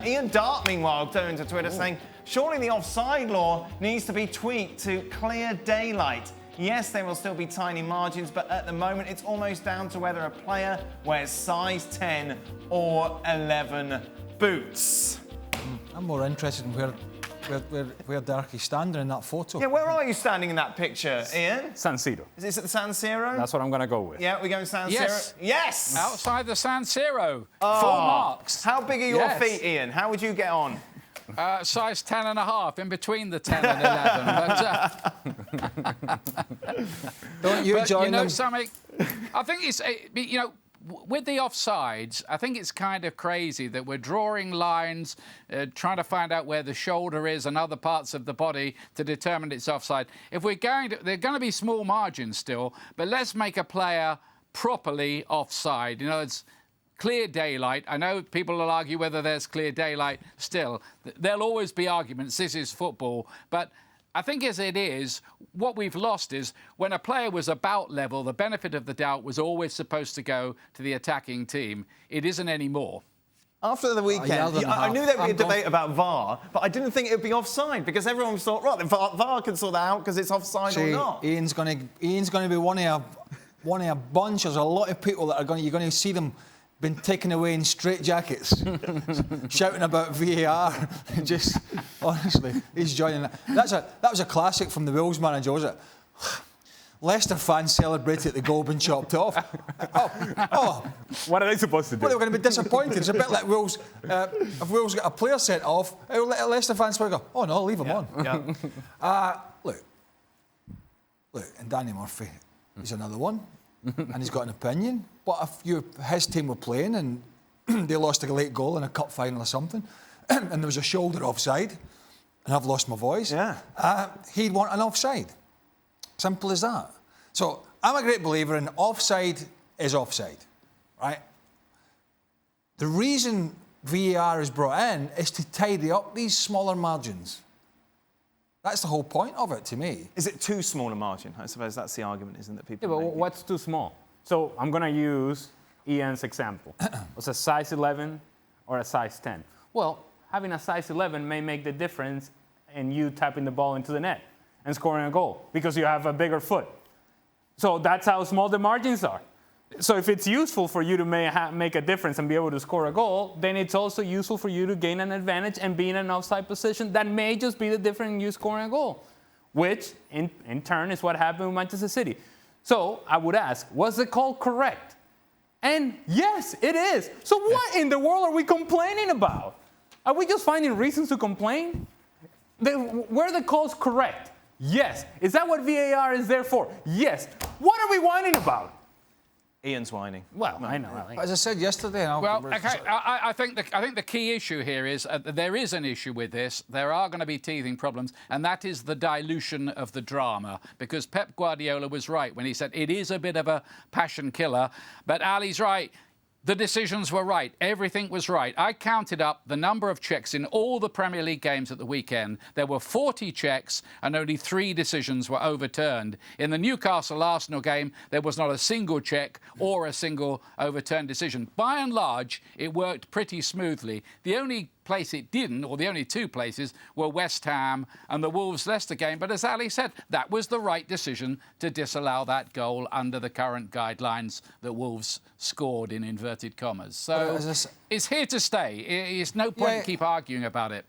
Ian Darke, meanwhile, turned to Twitter saying, surely the offside law needs to be tweaked to clear daylight. Yes, there will still be tiny margins, but at the moment it's almost down to whether a player wears size 10 or 11 boots. I'm more interested in where Darke's standing in that photo. Yeah, where are you standing in that picture, Ian? San Siro. Is this at the San Siro? That's what I'm going to go with. Yeah, we're going San Yes. Siro? Yes! Outside the San Siro. Oh. 4 marks. How big are your Yes. feet, Ian? How would you get on? Size 10 and a half, in between the 10 and 11. Don't you But join you know them? something? I think it's, with the offsides, I think it's kind of crazy that we're drawing lines, trying to find out where the shoulder is and other parts of the body to determine it's offside. If we're going to, there are going to be small margins still, but let's make a player properly offside. You know, it's clear daylight. I know people will argue whether there's clear daylight still. There'll always be arguments. This is football. But I think as it is, what we've lost is when a player was about level, the benefit of the doubt was always supposed to go to the attacking team. It isn't anymore. After the weekend, I knew there'd be a debate about VAR, but I didn't think it would be offside because everyone thought, right, the VAR can sort that out because it's offside or not. Ian's going to be one of a bunch. There's a lot of people that you're going to see them been taken away in straitjackets, shouting about VAR. Just honestly, he's joining that. That was a classic from the Wolves manager, was it? Leicester fans celebrated the goal being chopped off. What are they supposed to do? Well, they're going to be disappointed. It's a bit like Wolves. If Wolves get a player sent off, Leicester fans will go, "Oh no, leave him on." Yeah. Look, and Danny Murphy is another one, and he's got an opinion. But if his team were playing and they lost a late goal in a cup final or something, and there was a shoulder offside, and I've lost my voice, he'd want an offside. Simple as that. So I'm a great believer in offside is offside, right? The reason VAR is brought in is to tidy up these smaller margins. That's the whole point of it to me. Is it too small a margin? I suppose that's the argument, isn't it? People. Yeah, but make it. what's too small? So I'm going to use Ian's example. Was a size 11 or a size 10? Well, having a size 11 may make the difference in you tapping the ball into the net and scoring a goal because you have a bigger foot. So that's how small the margins are. So if it's useful for you to make a difference and be able to score a goal, then it's also useful for you to gain an advantage and be in an offside position. That may just be the difference in you scoring a goal, which in turn is what happened with Manchester City. So I would ask, was the call correct? And yes, it is. So what in the world are we complaining about? Are we just finding reasons to complain? Were the calls correct? Yes. Is that what VAR is there for? Yes. What are we whining about? Ian's whining. Well, I know. As I said yesterday, I think the key issue here is there is an issue with this. There are going to be teething problems, and that is the dilution of the drama. Because Pep Guardiola was right when he said it is a bit of a passion killer, but Ali's right. The decisions were right. Everything was right. I counted up the number of checks in all the Premier League games at the weekend. There were 40 checks and only 3 decisions were overturned. In the Newcastle-Arsenal game, there was not a single check or a single overturned decision. By and large, it worked pretty smoothly. The only place it didn't, or the only 2 places, were West Ham and the Wolves-Leicester game. But as Ali said, that was the right decision to disallow that goal under the current guidelines that Wolves scored in inverted commas. So it's here to stay. It's no point to keep arguing about it.